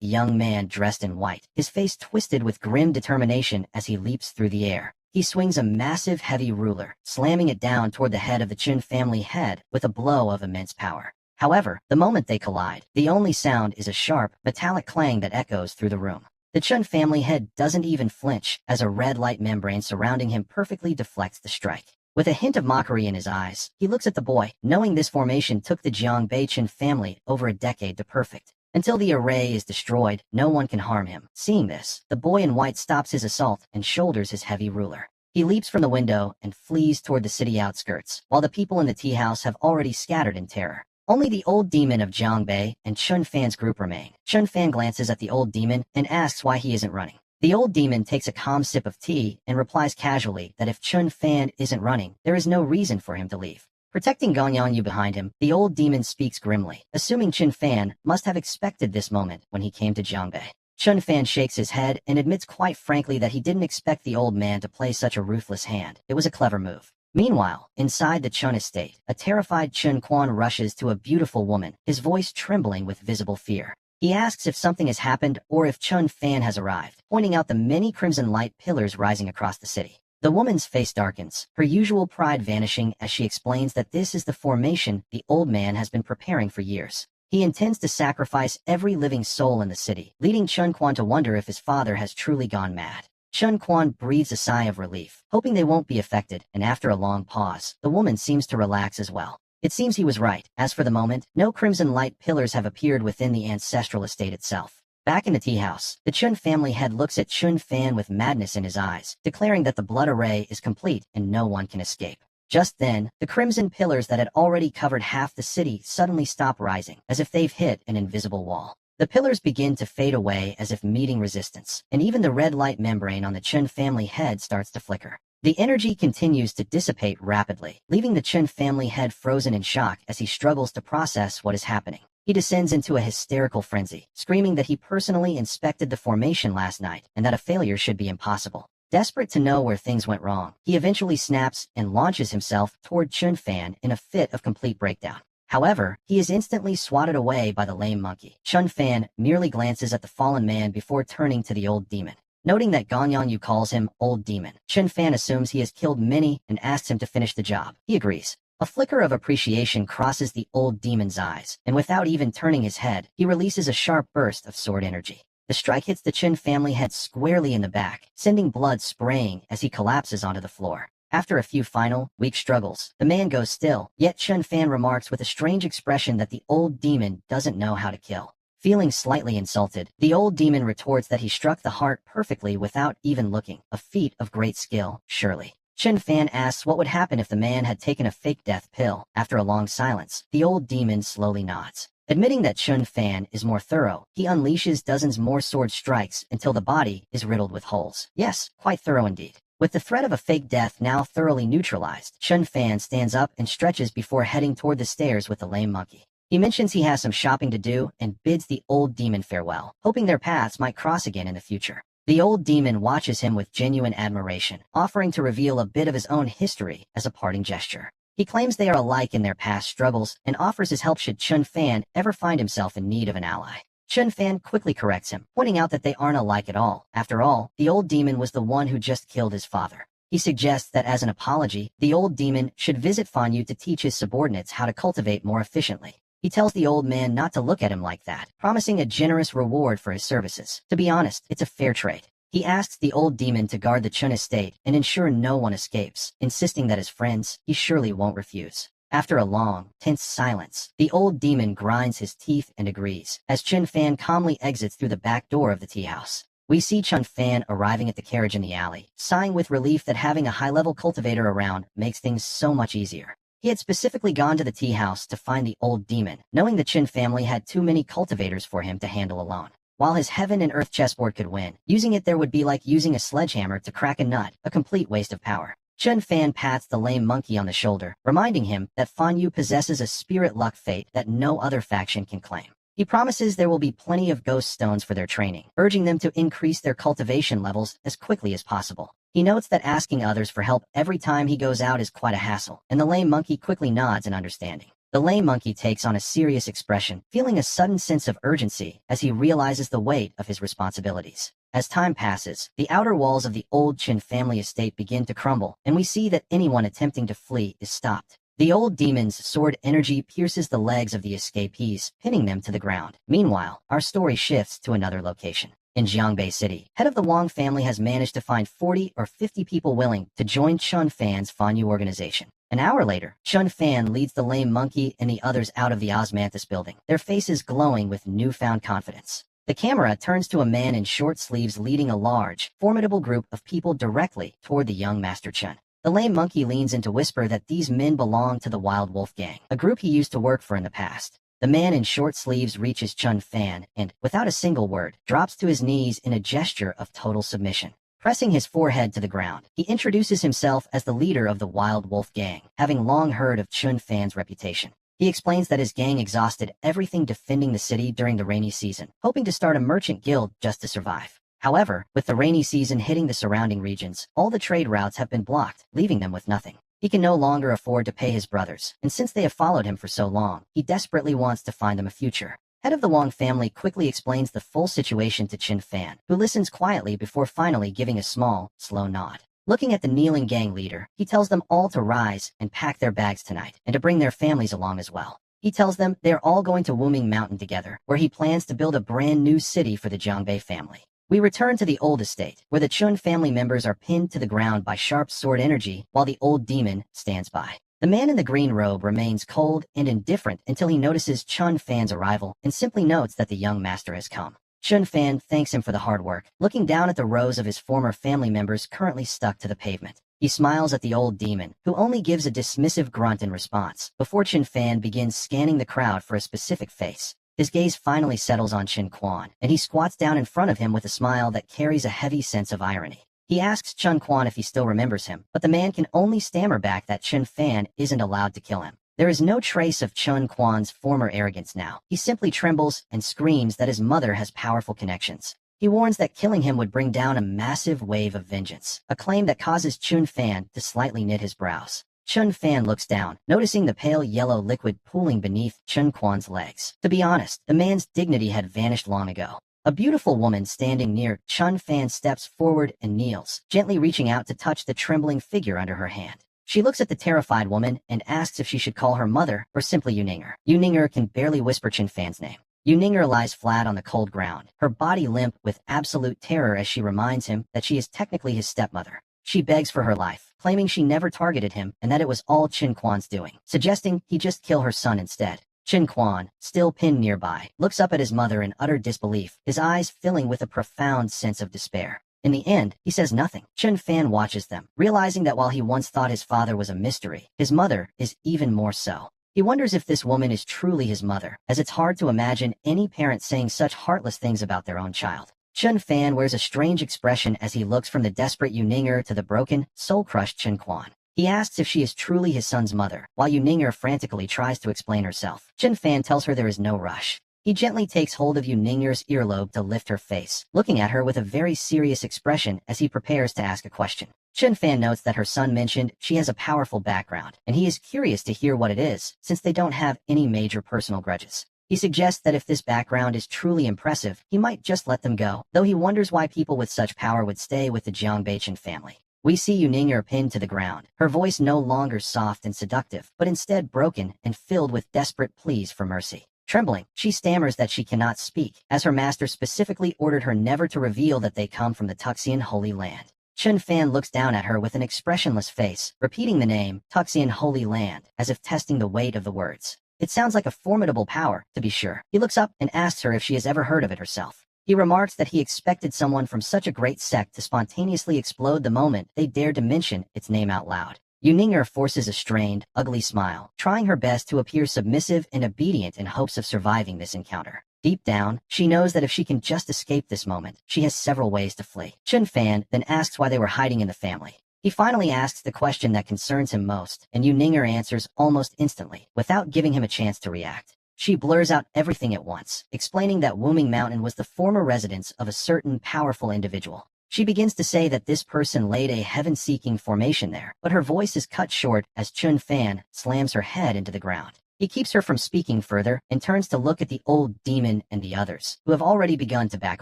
a young man dressed in white, his face twisted with grim determination as he leaps through the air. He swings a massive heavy ruler, slamming it down toward the head of the Chun family head with a blow of immense power. However, the moment they collide, the only sound is a sharp, metallic clang that echoes through the room. The Chun family head doesn't even flinch as a red light membrane surrounding him perfectly deflects the strike. With a hint of mockery in his eyes, he looks at the boy, knowing this formation took the Jiangbei Chun family over a decade to perfect. Until the array is destroyed, no one can harm him. Seeing this, the boy in white stops his assault and shoulders his heavy ruler. He leaps from the window and flees toward the city outskirts, while the people in the tea house have already scattered in terror. Only the old demon of Jiangbei and Chun Fan's group remain. Chun Fan glances at the old demon and asks why he isn't running. The old demon takes a calm sip of tea and replies casually that if Chun Fan isn't running, there is no reason for him to leave. Protecting Gongyan Yu behind him, the old demon speaks grimly, assuming Chun Fan must have expected this moment when he came to Jiangbei. Chun Fan shakes his head and admits quite frankly that he didn't expect the old man to play such a ruthless hand. It was a clever move. Meanwhile, inside the Chun estate, a terrified Chun Quan rushes to a beautiful woman, his voice trembling with visible fear. He asks if something has happened or if Chun Fan has arrived, pointing out the many crimson light pillars rising across the city. The woman's face darkens, her usual pride vanishing as she explains that this is the formation the old man has been preparing for years. He intends to sacrifice every living soul in the city, leading Chun Quan to wonder if his father has truly gone mad. Chun Quan breathes a sigh of relief, hoping they won't be affected, and after a long pause, the woman seems to relax as well. It seems he was right, as for the moment, no crimson light pillars have appeared within the ancestral estate itself. Back in the tea house, the Chun family head looks at Chun Fan with madness in his eyes, declaring that the blood array is complete and no one can escape. Just then, the crimson pillars that had already covered half the city suddenly stop rising, as if they've hit an invisible wall. The pillars begin to fade away as if meeting resistance, and even the red light membrane on the Chun family head starts to flicker. The energy continues to dissipate rapidly, leaving the Chun family head frozen in shock as he struggles to process what is happening. He descends into a hysterical frenzy, screaming that he personally inspected the formation last night and that a failure should be impossible. Desperate to know where things went wrong, he eventually snaps and launches himself toward Chun Fan in a fit of complete breakdown. However, he is instantly swatted away by the lame monkey. Chun Fan merely glances at the fallen man before turning to the old demon. Noting that Gongyan Yu calls him Old Demon, Chun Fan assumes he has killed many and asks him to finish the job. He agrees. A flicker of appreciation crosses the old demon's eyes, and without even turning his head, he releases a sharp burst of sword energy. The strike hits the Chun family head squarely in the back, sending blood spraying as he collapses onto the floor. After a few final, weak struggles, the man goes still, yet Chun Fan remarks with a strange expression that the old demon doesn't know how to kill. Feeling slightly insulted, the old demon retorts that he struck the heart perfectly without even looking, a feat of great skill, surely. Chun Fan asks what would happen if the man had taken a fake death pill. After a long silence, the old demon slowly nods. Admitting that Chun Fan is more thorough, he unleashes dozens more sword strikes until the body is riddled with holes. Yes, quite thorough indeed. With the threat of a fake death now thoroughly neutralized, Chun Fan stands up and stretches before heading toward the stairs with the lame monkey. He mentions he has some shopping to do and bids the old demon farewell, hoping their paths might cross again in the future. The old demon watches him with genuine admiration, offering to reveal a bit of his own history as a parting gesture. He claims they are alike in their past struggles and offers his help should Chun Fan ever find himself in need of an ally. Chun Fan quickly corrects him, pointing out that they aren't alike at all. After all, the old demon was the one who just killed his father. He suggests that as an apology, the old demon should visit Fan Yu to teach his subordinates how to cultivate more efficiently. He tells the old man not to look at him like that, promising a generous reward for his services. To be honest, it's a fair trade. He asks the old demon to guard the Chun estate and ensure no one escapes, insisting that as friends, he surely won't refuse. After a long, tense silence, the old demon grinds his teeth and agrees, as Chun Fan calmly exits through the back door of the tea house. We see Chun Fan arriving at the carriage in the alley, sighing with relief that having a high-level cultivator around makes things so much easier. He had specifically gone to the tea house to find the old demon, knowing the Chun family had too many cultivators for him to handle alone. While his heaven and earth chessboard could win, using it there would be like using a sledgehammer to crack a nut, a complete waste of power. Chun Fan pats the lame monkey on the shoulder, reminding him that Fan Yu possesses a spirit luck fate that no other faction can claim. He promises there will be plenty of ghost stones for their training, urging them to increase their cultivation levels as quickly as possible. He notes that asking others for help every time he goes out is quite a hassle, and the lame monkey quickly nods in understanding. The lame monkey takes on a serious expression, feeling a sudden sense of urgency as he realizes the weight of his responsibilities. As time passes, the outer walls of the old Qin family estate begin to crumble, and we see that anyone attempting to flee is stopped. The old demon's sword energy pierces the legs of the escapees, pinning them to the ground. Meanwhile, our story shifts to another location. In Jiangbei City, head of the Wang family has managed to find 40 or 50 people willing to join Chun Fan's Fanyu organization. An hour later, Chun Fan leads the lame monkey and the others out of the Osmanthus building, their faces glowing with newfound confidence. The camera turns to a man in short sleeves leading a large, formidable group of people directly toward the young Master Chun. The lame monkey leans in to whisper that these men belong to the Wild Wolf Gang, a group he used to work for in the past. The man in short sleeves reaches Chun Fan and, without a single word, drops to his knees in a gesture of total submission. Pressing his forehead to the ground, he introduces himself as the leader of the Wild Wolf Gang, having long heard of Chun Fan's reputation. He explains that his gang exhausted everything defending the city during the rainy season, hoping to start a merchant guild just to survive. However, with the rainy season hitting the surrounding regions, all the trade routes have been blocked, leaving them with nothing. He can no longer afford to pay his brothers, and since they have followed him for so long, he desperately wants to find them a future. Head of the Wang family quickly explains the full situation to Qin Fan, who listens quietly before finally giving a small, slow nod. Looking at the kneeling gang leader, he tells them all to rise and pack their bags tonight, and to bring their families along as well. He tells them they're all going to Wuming Mountain together, where he plans to build a brand new city for the Jiangbei family. We return to the old estate, where the Chun family members are pinned to the ground by sharp sword energy, while the old demon stands by. The man in the green robe remains cold and indifferent until he notices Chun Fan's arrival and simply notes that the young master has come. Chun Fan thanks him for the hard work, looking down at the rows of his former family members currently stuck to the pavement. He smiles at the old demon, who only gives a dismissive grunt in response, before Chun Fan begins scanning the crowd for a specific face. His gaze finally settles on Chun Quan, and he squats down in front of him with a smile that carries a heavy sense of irony. He asks Chun Quan if he still remembers him, but the man can only stammer back that Chun Fan isn't allowed to kill him. There is no trace of Chun Quan's former arrogance now. He simply trembles and screams that his mother has powerful connections. He warns that killing him would bring down a massive wave of vengeance, a claim that causes Chun Fan to slightly knit his brows. Chun Fan looks down, noticing the pale yellow liquid pooling beneath Chun Quan's legs. To be honest, the man's dignity had vanished long ago. A beautiful woman standing near Chun Fan steps forward and kneels, gently reaching out to touch the trembling figure under her hand. She looks at the terrified woman and asks if she should call her mother or simply Yuninger. Yuninger can barely whisper Chun Fan's name. Yuninger lies flat on the cold ground, her body limp with absolute terror as she reminds him that she is technically his stepmother. She begs for her life, claiming she never targeted him and that it was all Chun Quan's doing, suggesting he just kill her son instead. Chun Quan, still pinned nearby, looks up at his mother in utter disbelief, his eyes filling with a profound sense of despair. In the end, he says nothing. Chun Fan watches them, realizing that while he once thought his father was a mystery, his mother is even more so. He wonders if this woman is truly his mother, as it's hard to imagine any parent saying such heartless things about their own child. Chun Fan wears a strange expression as he looks from the desperate Yuninger to the broken, soul-crushed Chun Quan. He asks if she is truly his son's mother, while Yuninger frantically tries to explain herself. Chun Fan tells her there is no rush. He gently takes hold of Yuninger's earlobe to lift her face, looking at her with a very serious expression as he prepares to ask a question. Chun Fan notes that her son mentioned she has a powerful background, and he is curious to hear what it is, since they don't have any major personal grudges. He suggests that if this background is truly impressive, he might just let them go, though he wonders why people with such power would stay with the Jiangbei family. We see Yuninger pinned to the ground, her voice no longer soft and seductive, but instead broken and filled with desperate pleas for mercy. Trembling, she stammers that she cannot speak, as her master specifically ordered her never to reveal that they come from the Tuxian Holy Land. Chun Fan looks down at her with an expressionless face, repeating the name, Tuxian Holy Land, as if testing the weight of the words. It sounds like a formidable power, to be sure. He looks up and asks her if she has ever heard of it herself. He remarks that he expected someone from such a great sect to spontaneously explode the moment they dared to mention its name out loud. Yuninger forces a strained, ugly smile, trying her best to appear submissive and obedient in hopes of surviving this encounter. Deep down, she knows that if she can just escape this moment, she has several ways to flee. Chun Fan then asks why they were hiding in the family. He finally asks the question that concerns him most, and Yuninger answers almost instantly, without giving him a chance to react. She blurs out everything at once, explaining that Wuming Mountain was the former residence of a certain powerful individual. She begins to say that this person laid a heaven-seeking formation there, but her voice is cut short as Chun Fan slams her head into the ground. He keeps her from speaking further and turns to look at the old demon and the others, who have already begun to back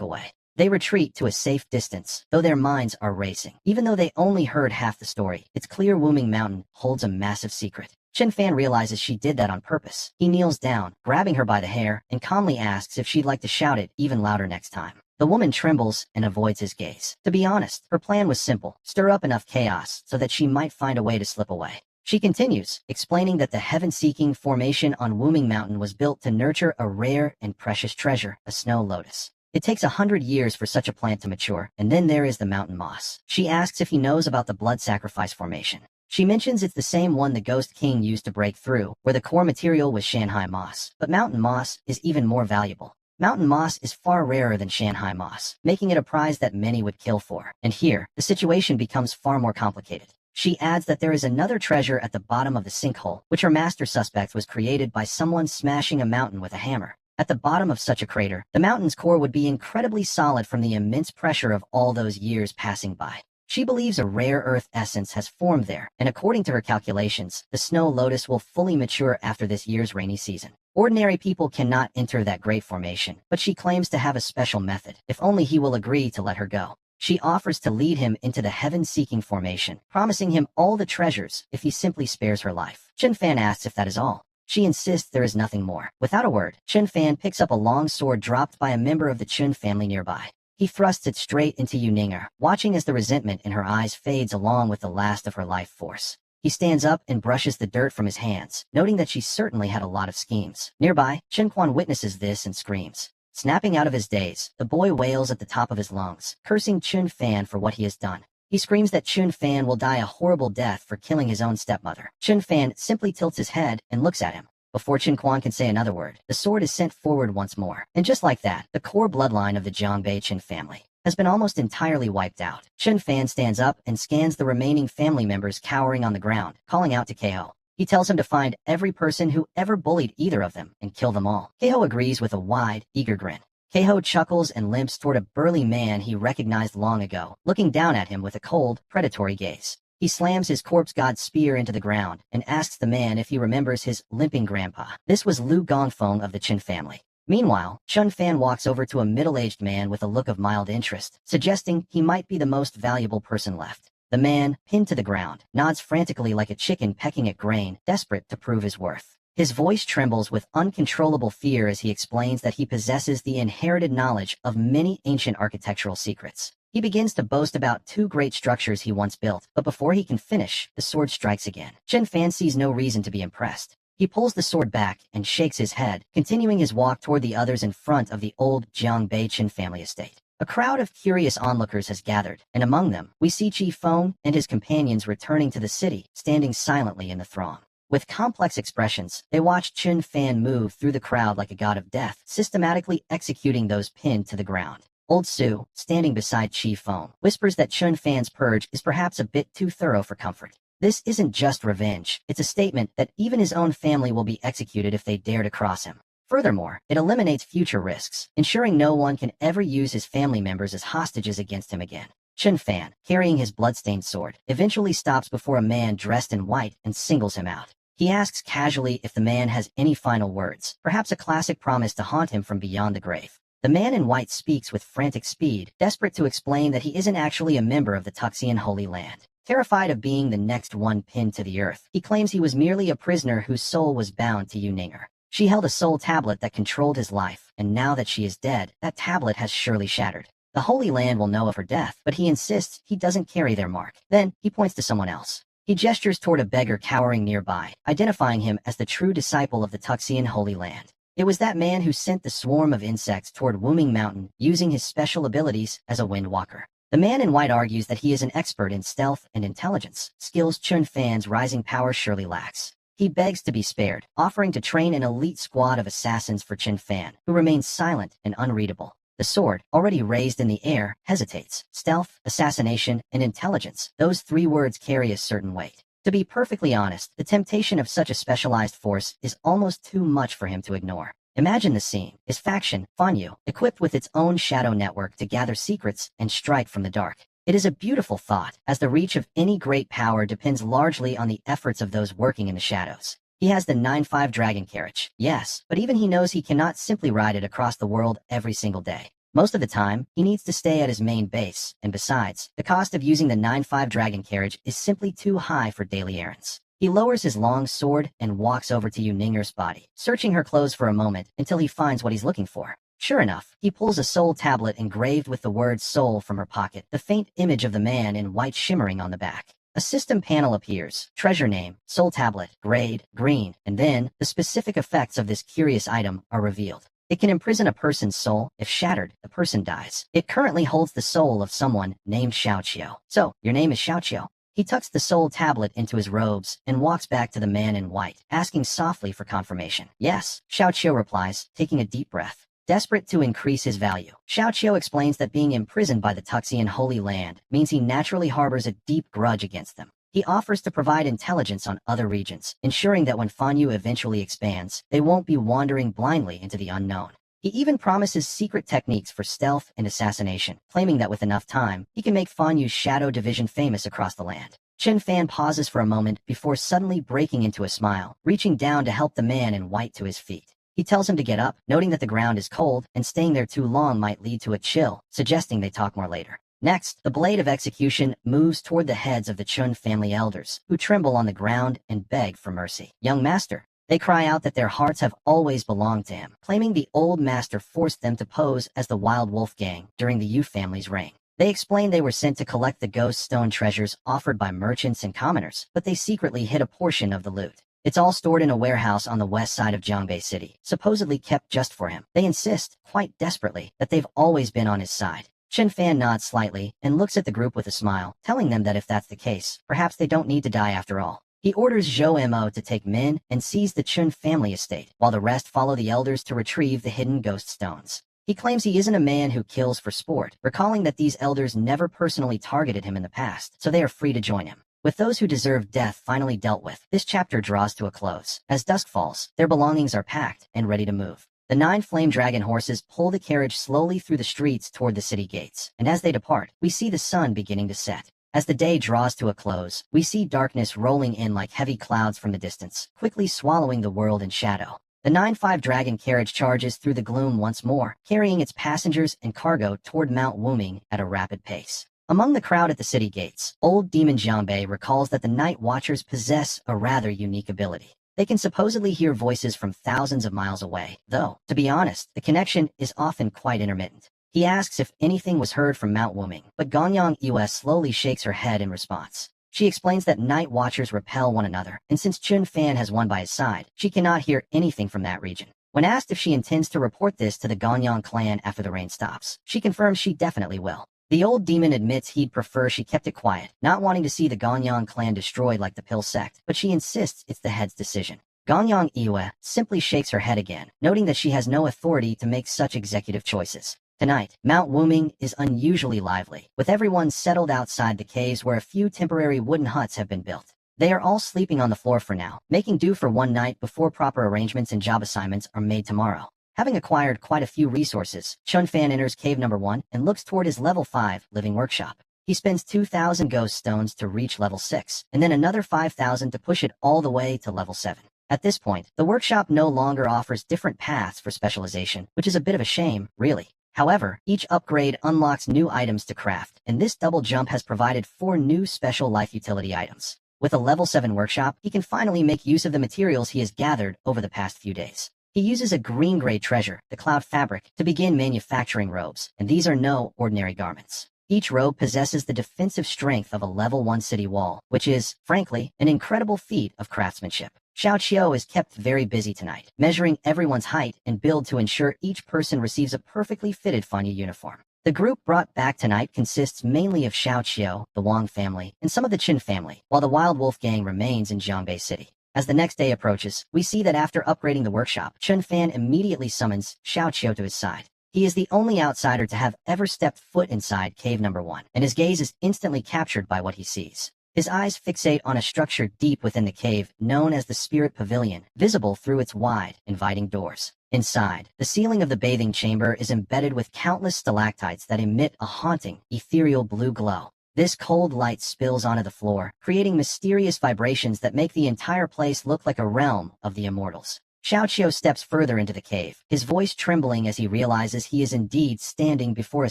away. They retreat to a safe distance, though their minds are racing. Even though they only heard half the story, it's clear Wuming Mountain holds a massive secret. Chen Fan realizes she did that on purpose. He kneels down, grabbing her by the hair, and calmly asks if she'd like to shout it even louder next time. The woman trembles and avoids his gaze. To be honest, her plan was simple: stir up enough chaos so that she might find a way to slip away. She continues, explaining that the heaven-seeking formation on Wuming Mountain was built to nurture a rare and precious treasure, a snow lotus. It takes 100 years for such a plant to mature, and then there is the mountain moss. She asks if he knows about the blood sacrifice formation. She mentions it's the same one the Ghost King used to break through, where the core material was Shanghai moss. But mountain moss is even more valuable. Mountain moss is far rarer than Shanghai moss, making it a prize that many would kill for. And here, the situation becomes far more complicated. She adds that there is another treasure at the bottom of the sinkhole, which her master suspect was created by someone smashing a mountain with a hammer. At the bottom of such a crater, the mountain's core would be incredibly solid from the immense pressure of all those years passing by. She believes a rare earth essence has formed there, and according to her calculations, the snow lotus will fully mature after this year's rainy season. Ordinary people cannot enter that great formation, but she claims to have a special method, if only he will agree to let her go. She offers to lead him into the heaven-seeking formation, promising him all the treasures if he simply spares her life. Chen Fan asks if that is all. She insists there is nothing more. Without a word, Chen Fan picks up a long sword dropped by a member of the Chun family nearby. He thrusts it straight into Yu Ninger, watching as the resentment in her eyes fades along with the last of her life force. He stands up and brushes the dirt from his hands, noting that she certainly had a lot of schemes. Nearby, Chen Quan witnesses this and screams. Snapping out of his daze, the boy wails at the top of his lungs, cursing Chun Fan for what he has done. He screams that Chun Fan will die a horrible death for killing his own stepmother. Chun Fan simply tilts his head and looks at him. Before Chen Quan can say another word, the sword is sent forward once more. And just like that, the core bloodline of the Jiangbei Chen family has been almost entirely wiped out. Chen Fan stands up and scans the remaining family members cowering on the ground, calling out to Keiho. He tells him to find every person who ever bullied either of them and kill them all. Keiho agrees with a wide, eager grin. Keiho chuckles and limps toward a burly man he recognized long ago, looking down at him with a cold, predatory gaze. He slams his corpse god spear into the ground and asks the man if he remembers his limping grandpa. This was Lu Gongfeng of the Chen family. Meanwhile, Chun Fan walks over to a middle-aged man with a look of mild interest, suggesting he might be the most valuable person left. The man, pinned to the ground, nods frantically like a chicken pecking at grain, desperate to prove his worth. His voice trembles with uncontrollable fear as he explains that he possesses the inherited knowledge of many ancient architectural secrets. He begins to boast about 2 great structures he once built, but before he can finish, the sword strikes again. Chen Fan sees no reason to be impressed. He pulls the sword back and shakes his head, continuing his walk toward the others in front of the old Jiangbei Chen family estate. A crowd of curious onlookers has gathered, and among them, we see Chi Feng and his companions returning to the city, standing silently in the throng. With complex expressions, they watch Chun Fan move through the crowd like a god of death, systematically executing those pinned to the ground. Old Su, standing beside Chi Feng, whispers that Chun Fan's purge is perhaps a bit too thorough for comfort. This isn't just revenge, it's a statement that even his own family will be executed if they dare to cross him. Furthermore, it eliminates future risks, ensuring no one can ever use his family members as hostages against him again. Chun Fan, carrying his bloodstained sword, eventually stops before a man dressed in white and singles him out. He asks casually if the man has any final words, perhaps a classic promise to haunt him from beyond the grave. The man in white speaks with frantic speed, desperate to explain that he isn't actually a member of the Tuxian Holy Land. Terrified of being the next one pinned to the earth, he claims he was merely a prisoner whose soul was bound to Yu Ninger. She held a soul tablet that controlled his life, and now that she is dead, that tablet has surely shattered. The Holy Land will know of her death, but he insists he doesn't carry their mark. Then, he points to someone else. He gestures toward a beggar cowering nearby, identifying him as the true disciple of the Tuxian Holy Land. It was that man who sent the swarm of insects toward Wuming Mountain, using his special abilities as a windwalker. The man in white argues that he is an expert in stealth and intelligence, skills Chun Fan's rising power surely lacks. He begs to be spared, offering to train an elite squad of assassins for Chun Fan, who remains silent and unreadable. The sword, already raised in the air, hesitates. Stealth, assassination, and intelligence, those 3 words carry a certain weight. To be perfectly honest, the temptation of such a specialized force is almost too much for him to ignore. Imagine the scene. His faction, Fanyu, equipped with its own shadow network to gather secrets and strike from the dark. It is a beautiful thought, as the reach of any great power depends largely on the efforts of those working in the shadows. He has the 9-5 dragon carriage, yes, but even he knows he cannot simply ride it across the world every single day. Most of the time, he needs to stay at his main base, and besides, the cost of using the 9-5 dragon carriage is simply too high for daily errands. He lowers his long sword and walks over to Yuninger's body, searching her clothes for a moment until he finds what he's looking for. Sure enough, he pulls a soul tablet engraved with the word soul from her pocket, the faint image of the man in white shimmering on the back. A system panel appears, treasure name, soul tablet, grade, green, and then the specific effects of this curious item are revealed. It can imprison a person's soul. If shattered, the person dies. It currently holds the soul of someone named Xiaoqiu. So, your name is Xiaoqiu. He tucks the soul tablet into his robes and walks back to the man in white, asking softly for confirmation. Yes, Xiaoqiu replies, taking a deep breath. Desperate to increase his value, Xiaoqiu explains that being imprisoned by the Tuxian Holy Land means he naturally harbors a deep grudge against them. He offers to provide intelligence on other regions, ensuring that when Fanyu eventually expands, they won't be wandering blindly into the unknown. He even promises secret techniques for stealth and assassination, claiming that with enough time, he can make Fanyu's shadow division famous across the land. Chen Fan pauses for a moment before suddenly breaking into a smile, reaching down to help the man in white to his feet. He tells him to get up, noting that the ground is cold and staying there too long might lead to a chill, suggesting they talk more later. Next, the blade of execution moves toward the heads of the Chun family elders, who tremble on the ground and beg for mercy. Young master. They cry out that their hearts have always belonged to him, claiming the old master forced them to pose as the Wild Wolf Gang during the Yu family's reign. They explain they were sent to collect the ghost stone treasures offered by merchants and commoners, but they secretly hid a portion of the loot. It's all stored in a warehouse on the west side of Jiangbei City, supposedly kept just for him. They insist, quite desperately, that they've always been on his side. Chen Fan nods slightly and looks at the group with a smile, telling them that if that's the case, perhaps they don't need to die after all. He orders Zhou Mo to take Min and seize the Chun family estate, while the rest follow the elders to retrieve the hidden ghost stones. He claims he isn't a man who kills for sport, recalling that these elders never personally targeted him in the past, so they are free to join him. With those who deserve death finally dealt with, this chapter draws to a close. As dusk falls, their belongings are packed and ready to move. The 9 flame dragon horses pull the carriage slowly through the streets toward the city gates, and as they depart, we see the sun beginning to set. As the day draws to a close, we see darkness rolling in like heavy clouds from the distance, quickly swallowing the world in shadow. The 9-5 dragon carriage charges through the gloom once more, carrying its passengers and cargo toward Mount Wuming at a rapid pace. Among the crowd at the city gates, old Demon Jianbei recalls that the Night Watchers possess a rather unique ability. They can supposedly hear voices from thousands of miles away, though, to be honest, the connection is often quite intermittent. He asks if anything was heard from Mount Wuming, but Ganyang Yue slowly shakes her head in response. She explains that Night Watchers repel one another, and since Chun Fan has one by his side, she cannot hear anything from that region. When asked if she intends to report this to the Ganyang clan after the rain stops, she confirms she definitely will. The old demon admits he'd prefer she kept it quiet, not wanting to see the Ganyang clan destroyed like the Pill sect, but she insists it's the head's decision. Ganyang Yue simply shakes her head again, noting that she has no authority to make such executive choices. Tonight, Mount Wuming is unusually lively, with everyone settled outside the caves where a few temporary wooden huts have been built. They are all sleeping on the floor for now, making do for one night before proper arrangements and job assignments are made tomorrow. Having acquired quite a few resources, Chun Fan enters cave number 1 and looks toward his level 5 living workshop. He spends 2,000 ghost stones to reach level 6, and then another 5,000 to push it all the way to level 7. At this point, the workshop no longer offers different paths for specialization, which is a bit of a shame, really. However, each upgrade unlocks new items to craft, and this double jump has provided 4 new special life utility items. With a level 7 workshop, he can finally make use of the materials he has gathered over the past few days. He uses a green-gray treasure, the cloud fabric, to begin manufacturing robes, and these are no ordinary garments. Each robe possesses the defensive strength of a level 1 city wall, which is, frankly, an incredible feat of craftsmanship. Xiaoqiu is kept very busy tonight, measuring everyone's height and build to ensure each person receives a perfectly fitted Fanyu uniform. The group brought back tonight consists mainly of Xiaoqiu, the Wang family, and some of the Qin family, while the Wild Wolf Gang remains in Jiangbei City. As the next day approaches, we see that after upgrading the workshop, Chun Fan immediately summons Xiaoqiu to his side. He is the only outsider to have ever stepped foot inside cave number 1, and his gaze is instantly captured by what he sees. His eyes fixate on a structure deep within the cave known as the Spirit Pavilion, visible through its wide, inviting doors. Inside, the ceiling of the bathing chamber is embedded with countless stalactites that emit a haunting, ethereal blue glow. This cold light spills onto the floor, creating mysterious vibrations that make the entire place look like a realm of the immortals. Xiaoqiu steps further into the cave, his voice trembling as he realizes he is indeed standing before a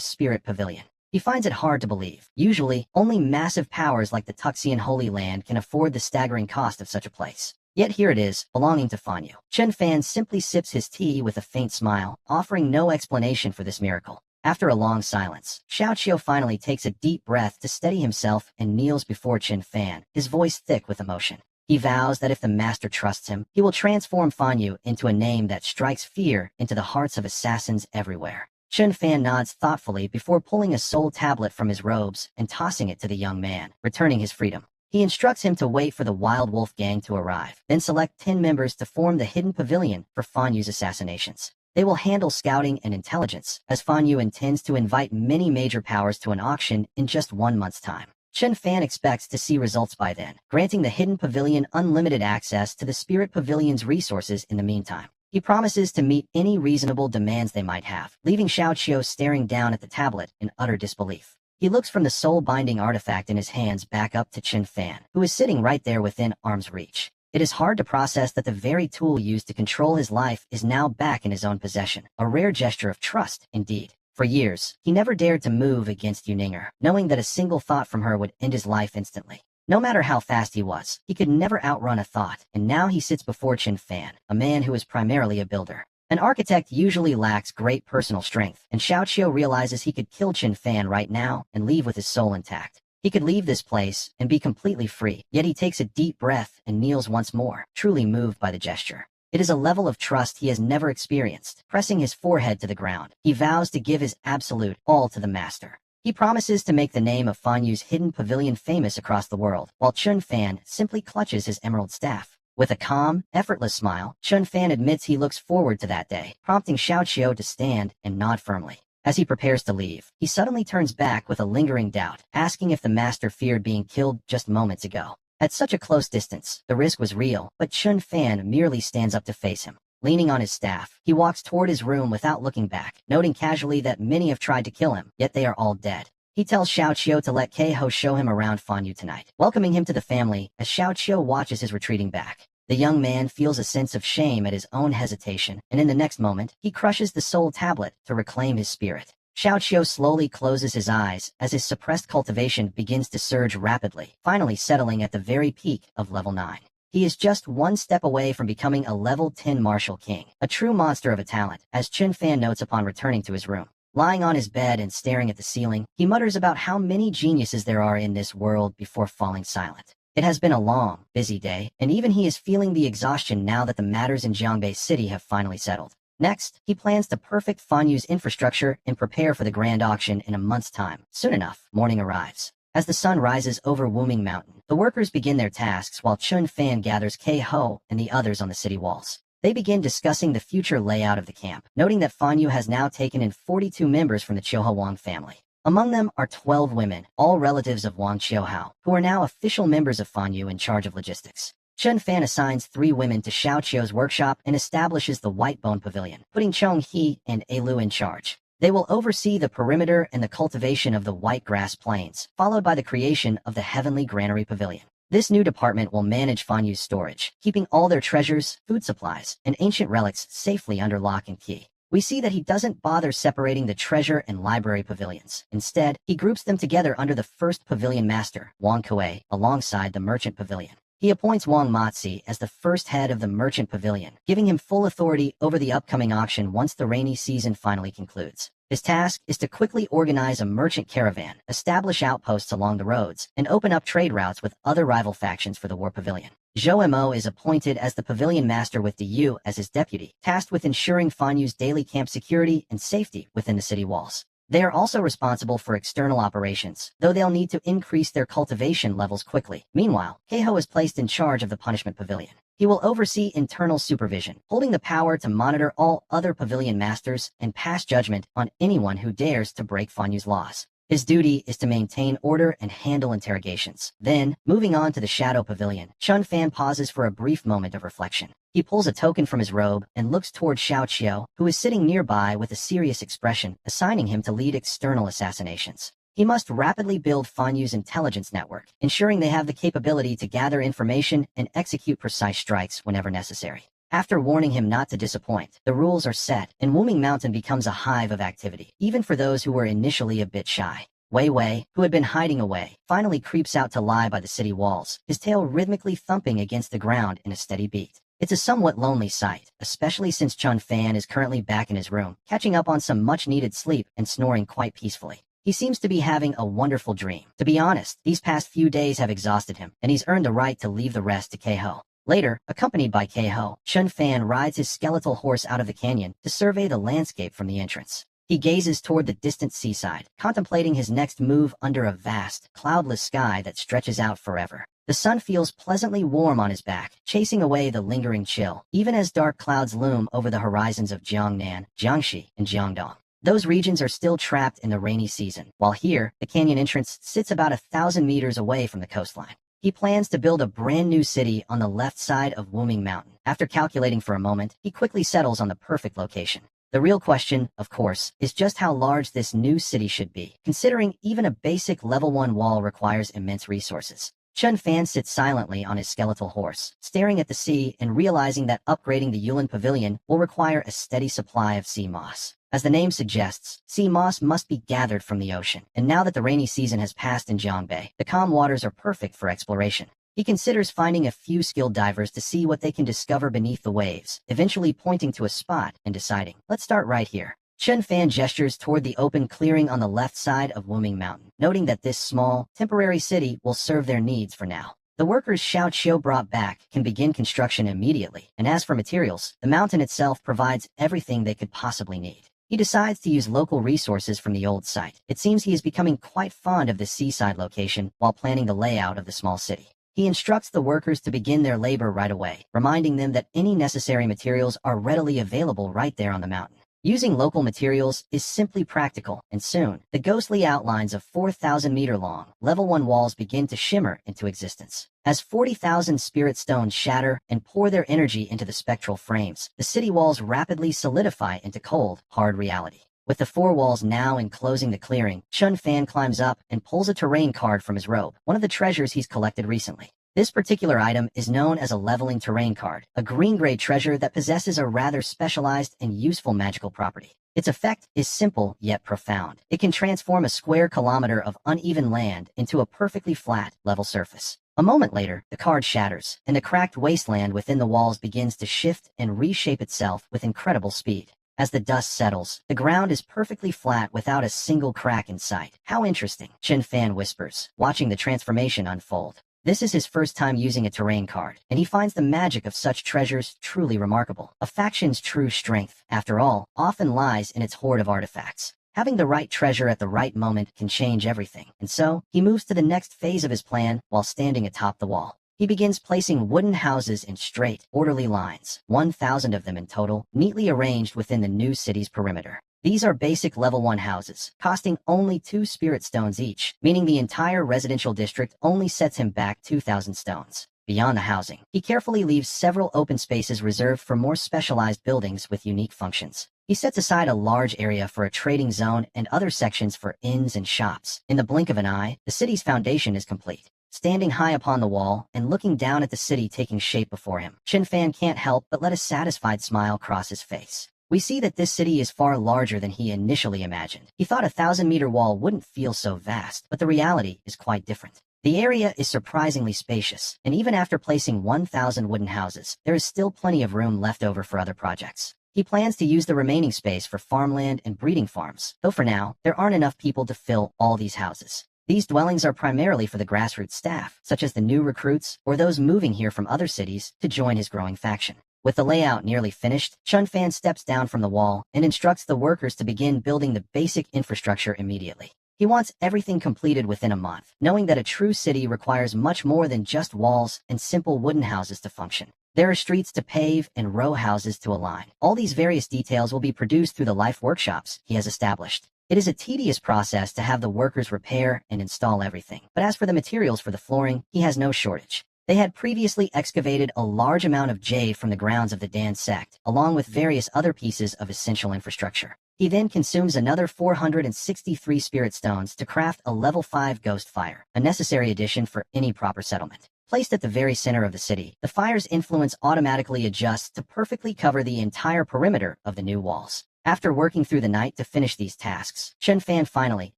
spirit pavilion. He finds it hard to believe. Usually, only massive powers like the Tuxian Holy Land can afford the staggering cost of such a place. Yet here it is, belonging to Fanyu. Chen Fan simply sips his tea with a faint smile, offering no explanation for this miracle. After a long silence, Xiaoqiu finally takes a deep breath to steady himself and kneels before Chen Fan, his voice thick with emotion. He vows that if the master trusts him, he will transform Fanyu into a name that strikes fear into the hearts of assassins everywhere. Chen Fan nods thoughtfully before pulling a soul tablet from his robes and tossing it to the young man, returning his freedom. He instructs him to wait for the Wild Wolf gang to arrive, then select 10 members to form the hidden pavilion for Fanyu's assassinations. They will handle scouting and intelligence, as Fanyu intends to invite many major powers to an auction in just 1 month's time. Chen Fan expects to see results by then, granting the hidden pavilion unlimited access to the spirit pavilion's resources in the meantime. He promises to meet any reasonable demands they might have, leaving Xiaoqiu staring down at the tablet in utter disbelief. He looks from the soul-binding artifact in his hands back up to Chen Fan, who is sitting right there within arm's reach. It is hard to process that the very tool used to control his life is now back in his own possession, a rare gesture of trust, indeed. For years, he never dared to move against Yuninger, knowing that a single thought from her would end his life instantly. No matter how fast he was, he could never outrun a thought, and now he sits before Chen Fan, a man who is primarily a builder. An architect usually lacks great personal strength, and Xiaoqiu realizes he could kill Chen Fan right now and leave with his soul intact. He could leave this place and be completely free, yet he takes a deep breath and kneels once more, truly moved by the gesture. It is a level of trust he has never experienced. Pressing his forehead to the ground, he vows to give his absolute all to the master. He promises to make the name of Fanyu's hidden pavilion famous across the world, while Chen Fan simply clutches his emerald staff. With a calm, effortless smile, Chen Fan admits he looks forward to that day, prompting Xiaoqiu to stand and nod firmly. As he prepares to leave, he suddenly turns back with a lingering doubt, asking if the master feared being killed just moments ago. At such a close distance, the risk was real, but Chen Fan merely stands up to face him. Leaning on his staff, he walks toward his room without looking back, noting casually that many have tried to kill him, yet they are all dead. He tells Xiaoqiu to let Keiho show him around Fanyu tonight, welcoming him to the family as Xiaoqiu watches his retreating back. The young man feels a sense of shame at his own hesitation, and in the next moment, he crushes the soul tablet to reclaim his spirit. Xiaoqiu slowly closes his eyes as his suppressed cultivation begins to surge rapidly, finally settling at the very peak of level 9. He is just one step away from becoming a level 10 martial king, a true monster of a talent, as Chen Fan notes upon returning to his room. Lying on his bed and staring at the ceiling, he mutters about how many geniuses there are in this world before falling silent. It has been a long, busy day, and even he is feeling the exhaustion now that the matters in Jiangbei City have finally settled. Next, he plans to perfect Fanyu's infrastructure and prepare for the grand auction in a month's time. Soon enough, morning arrives. As the sun rises over Wuming Mountain, the workers begin their tasks while Chen Fan gathers Keiho and the others on the city walls. They begin discussing the future layout of the camp, noting that Fanyu has now taken in 42 members from the Qiuhao Wang family. Among them are 12 women, all relatives of Wang Qiuhao, who are now official members of Fanyu in charge of logistics. Chen Fan assigns 3 women to Xiaoqiu's workshop and establishes the White Bone Pavilion, putting Chong He and Lu in charge. They will oversee the perimeter and the cultivation of the White Grass Plains, followed by the creation of the Heavenly Granary Pavilion. This new department will manage Fanyu's storage, keeping all their treasures, food supplies, and ancient relics safely under lock and key. We see that he doesn't bother separating the treasure and library pavilions. Instead, he groups them together under the first pavilion master, Wang Kuei, alongside the merchant pavilion. He appoints Wang Matzi as the first head of the merchant pavilion, giving him full authority over the upcoming auction once the rainy season finally concludes. His task is to quickly organize a merchant caravan, establish outposts along the roads, and open up trade routes with other rival factions for the war pavilion. Zhou Mo is appointed as the pavilion master with Yu as his deputy, tasked with ensuring Fanyu's daily camp security and safety within the city walls. They are also responsible for external operations, though they'll need to increase their cultivation levels quickly. Meanwhile, Keiho is placed in charge of the punishment pavilion. He will oversee internal supervision, holding the power to monitor all other pavilion masters and pass judgment on anyone who dares to break Fanyu's laws. His duty is to maintain order and handle interrogations. Then, moving on to the Shadow Pavilion, Chen Fan pauses for a brief moment of reflection. He pulls a token from his robe and looks toward Xiaoqiu, who is sitting nearby with a serious expression, assigning him to lead external assassinations. He must rapidly build Fanyu's intelligence network, ensuring they have the capability to gather information and execute precise strikes whenever necessary. After warning him not to disappoint, the rules are set, and Wuming Mountain becomes a hive of activity, even for those who were initially a bit shy. Wei Wei, who had been hiding away, finally creeps out to lie by the city walls, his tail rhythmically thumping against the ground in a steady beat. It's a somewhat lonely sight, especially since Chun Fan is currently back in his room, catching up on some much-needed sleep and snoring quite peacefully. He seems to be having a wonderful dream. To be honest, these past few days have exhausted him, and he's earned the right to leave the rest to Keiho. Later, accompanied by Keiho, Chun Fan rides his skeletal horse out of the canyon to survey the landscape from the entrance. He gazes toward the distant seaside, contemplating his next move under a vast, cloudless sky that stretches out forever. The sun feels pleasantly warm on his back, chasing away the lingering chill, even as dark clouds loom over the horizons of Jiangnan, Jiangxi, and Jiangdong. Those regions are still trapped in the rainy season, while here, the canyon entrance sits about 1,000 meters away from the coastline. He plans to build a brand new city on the left side of Wuming Mountain. After calculating for a moment, he quickly settles on the perfect location. The real question, of course, is just how large this new city should be, considering even a basic level 1 wall requires immense resources. Chun Fan sits silently on his skeletal horse, staring at the sea and realizing that upgrading the Yulin Pavilion will require a steady supply of sea moss. As the name suggests, sea moss must be gathered from the ocean, and now that the rainy season has passed in Jiangbei, the calm waters are perfect for exploration. He considers finding a few skilled divers to see what they can discover beneath the waves, eventually pointing to a spot and deciding, let's start right here. Chun Fan gestures toward the open clearing on the left side of Wuming Mountain, noting that this small, temporary city will serve their needs for now. The workers Xiao Qiu brought back can begin construction immediately, and as for materials, the mountain itself provides everything they could possibly need. He decides to use local resources from the old site. It seems he is becoming quite fond of the seaside location while planning the layout of the small city. He instructs the workers to begin their labor right away, reminding them that any necessary materials are readily available right there on the mountain. Using local materials is simply practical, and soon, the ghostly outlines of 4,000-meter-long, level 1 walls begin to shimmer into existence. As 40,000 spirit stones shatter and pour their energy into the spectral frames, the city walls rapidly solidify into cold, hard reality. With the 4 walls now enclosing the clearing, Chun Fan climbs up and pulls a terrain card from his robe, one of the treasures he's collected recently. This particular item is known as a leveling terrain card, a green-gray treasure that possesses a rather specialized and useful magical property. Its effect is simple yet profound. It can transform a square kilometer of uneven land into a perfectly flat, level surface. A moment later, the card shatters, and the cracked wasteland within the walls begins to shift and reshape itself with incredible speed. As the dust settles, the ground is perfectly flat without a single crack in sight. How interesting, Chun Fan whispers, watching the transformation unfold. This is his first time using a terrain card, and he finds the magic of such treasures truly remarkable. A faction's true strength, after all, often lies in its hoard of artifacts. Having the right treasure at the right moment can change everything, and so, he moves to the next phase of his plan while standing atop the wall. He begins placing wooden houses in straight, orderly lines, 1,000 of them in total, neatly arranged within the new city's perimeter. These are basic level 1 houses, costing only 2 spirit stones each, meaning the entire residential district only sets him back 2,000 stones. Beyond the housing, he carefully leaves several open spaces reserved for more specialized buildings with unique functions. He sets aside a large area for a trading zone and other sections for inns and shops. In the blink of an eye, the city's foundation is complete. Standing high upon the wall and looking down at the city taking shape before him, Chun Fan can't help but let a satisfied smile cross his face. We see that this city is far larger than he initially imagined. He thought a 1,000-meter wall wouldn't feel so vast, but the reality is quite different. The area is surprisingly spacious, and even after placing 1,000 wooden houses, there is still plenty of room left over for other projects. He plans to use the remaining space for farmland and breeding farms, though for now, there aren't enough people to fill all these houses. These dwellings are primarily for the grassroots staff, such as the new recruits or those moving here from other cities to join his growing faction. With the layout nearly finished, Chun Fan steps down from the wall and instructs the workers to begin building the basic infrastructure immediately. He wants everything completed within a month, knowing that a true city requires much more than just walls and simple wooden houses to function. There are streets to pave and row houses to align. All these various details will be produced through the life workshops he has established. It is a tedious process to have the workers repair and install everything, but as for the materials for the flooring, he has no shortage. They had previously excavated a large amount of jade from the grounds of the Dan sect, along with various other pieces of essential infrastructure. He then consumes another 463 spirit stones to craft a level 5 ghost fire, a necessary addition for any proper settlement. Placed at the very center of the city, the fire's influence automatically adjusts to perfectly cover the entire perimeter of the new walls. After working through the night to finish these tasks, Chun Fan finally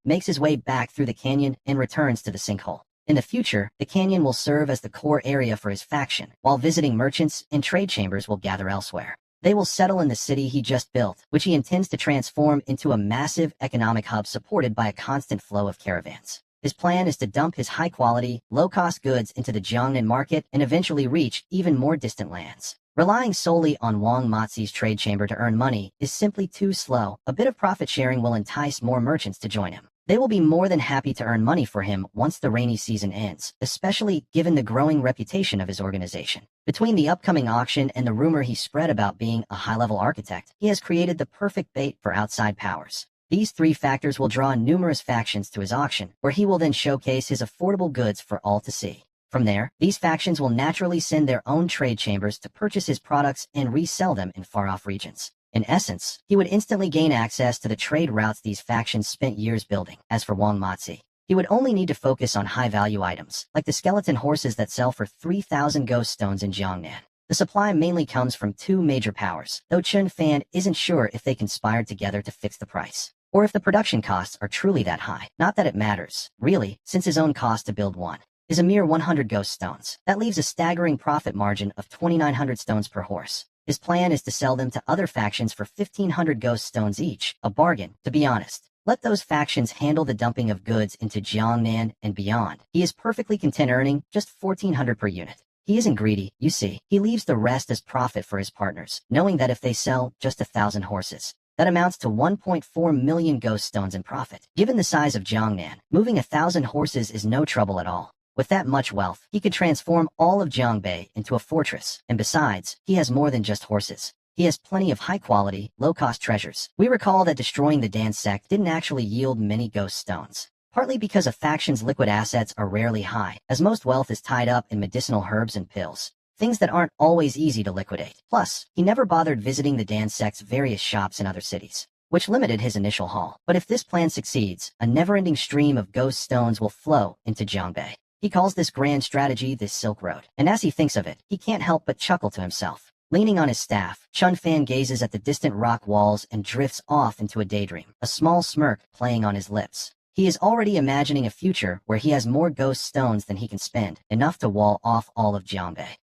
makes his way back through the canyon and returns to the sinkhole. In the future, the canyon will serve as the core area for his faction, while visiting merchants and trade chambers will gather elsewhere. They will settle in the city he just built, which he intends to transform into a massive economic hub supported by a constant flow of caravans. His plan is to dump his high-quality, low-cost goods into the Jiangnan market and eventually reach even more distant lands. Relying solely on Wang Mozi's trade chamber to earn money is simply too slow. A bit of profit sharing will entice more merchants to join him. They will be more than happy to earn money for him once the rainy season ends, especially given the growing reputation of his organization. Between the upcoming auction and the rumor he spread about being a high-level architect, he has created the perfect bait for outside powers. These three factors will draw numerous factions to his auction, where he will then showcase his affordable goods for all to see. From there, these factions will naturally send their own trade chambers to purchase his products and resell them in far-off regions. In essence, he would instantly gain access to the trade routes these factions spent years building. As for Wang Mozi, he would only need to focus on high-value items, like the skeleton horses that sell for 3,000 ghost stones in Jiangnan. The supply mainly comes from two major powers, though Chun Fan isn't sure if they conspired together to fix the price, or if the production costs are truly that high. Not that it matters, really, since his own cost to build one is a mere 100 ghost stones. That leaves a staggering profit margin of 2,900 stones per horse. His plan is to sell them to other factions for 1,500 ghost stones each, a bargain, to be honest. Let those factions handle the dumping of goods into Jiangnan and beyond. He is perfectly content earning just 1,400 per unit. He isn't greedy, you see. He leaves the rest as profit for his partners, knowing that if they sell just 1,000 horses, that amounts to 1.4 million ghost stones in profit. Given the size of Jiangnan, moving 1,000 horses is no trouble at all. With that much wealth, he could transform all of Jiangbei into a fortress, and besides, he has more than just horses. He has plenty of high-quality, low-cost treasures. We recall that destroying the Dan sect didn't actually yield many ghost stones, partly because a faction's liquid assets are rarely high, as most wealth is tied up in medicinal herbs and pills, things that aren't always easy to liquidate. Plus, he never bothered visiting the Dan sect's various shops in other cities, which limited his initial haul. But if this plan succeeds, a never-ending stream of ghost stones will flow into Jiangbei. He calls this grand strategy the Silk Road, and as he thinks of it, he can't help but chuckle to himself. Leaning on his staff, Chun Fan gazes at the distant rock walls and drifts off into a daydream, a small smirk playing on his lips. He is already imagining a future where he has more ghost stones than he can spend, enough to wall off all of Jiangbei.